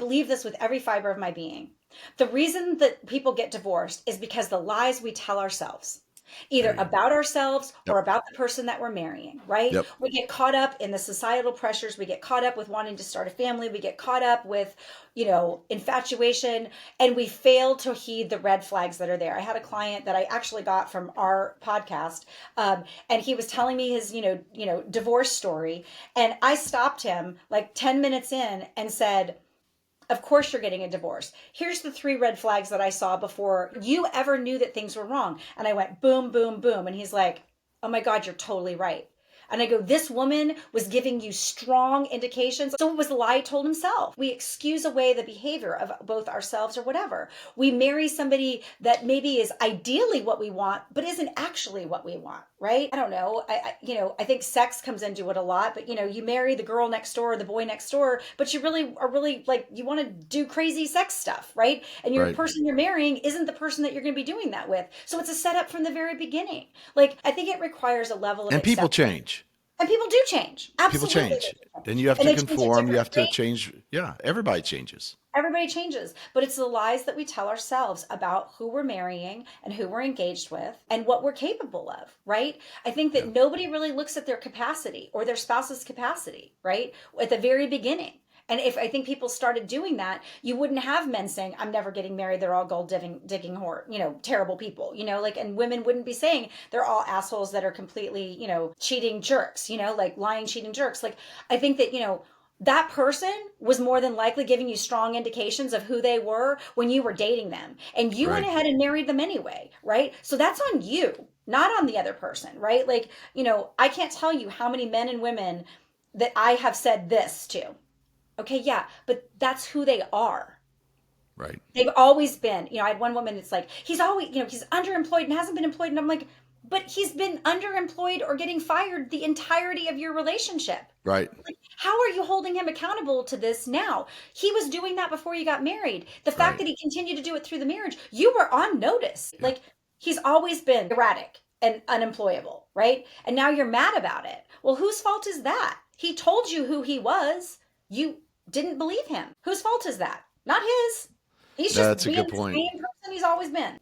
believe this with every fiber of my being. The reason that people get divorced is because the lies we tell ourselves, either There you go. about ourselves or Yep. about the person that we're marrying, right? Yep. We get caught up in the societal pressures. We get caught up with wanting to start a family. We get caught up with, infatuation, and we fail to heed the red flags that are there. I had a client that I actually got from our podcast, and he was telling me his, divorce story, and I stopped him like 10 minutes in and said, of course you're getting a divorce. Here's the 3 red flags that I saw before you ever knew that things were wrong. And I went boom, boom, boom. And he's like, oh my God, you're totally right. And I go, this woman was giving you strong indications. So it was the lie he told himself. We excuse away the behavior of both ourselves or whatever. We marry somebody that maybe is ideally what we want, but isn't actually what we want, right? I don't know. I think sex comes into it a lot, but you marry the girl next door or the boy next door, but you really are really like, you want to do crazy sex stuff, right? And your Right. person you're marrying isn't the person that you're going to be doing that with. So it's a setup from the very beginning. Like, I think it requires a level of And people acceptance. change. And people do change. People Absolutely. They change. do. And you have And to they change at conform. You different have to rates. change. Yeah. Everybody changes. Everybody changes. But it's the lies that we tell ourselves about who we're marrying and who we're engaged with and what we're capable of, right? I think Yeah. that nobody really looks at their capacity or their spouse's capacity, right? At the very beginning. And if I think people started doing that, you wouldn't have men saying, I'm never getting married. They're all gold digging whore, terrible people, and women wouldn't be saying they're all assholes that are completely, cheating jerks, like lying, cheating jerks. Like, I think that, that person was more than likely giving you strong indications of who they were when you were dating them. And you went Right. ahead and married them anyway, right? So that's on you, not on the other person, right? Like, I can't tell you how many men and women that I have said this to. Okay, yeah, but that's who they are. Right. They've always been. I had one woman, it's like, he's always, he's underemployed and hasn't been employed. And I'm like, but he's been underemployed or getting fired the entirety of your relationship. Right. Like, how are you holding him accountable to this now? He was doing that before you got married. The fact Right. that he continued to do it through the marriage, you were on notice. Yeah. Like, he's always been erratic and unemployable, right? And now you're mad about it. Well, whose fault is that? He told you who he was. You didn't believe him. Whose fault is that? Not his. He's just That's a being good the point. same person he's always been.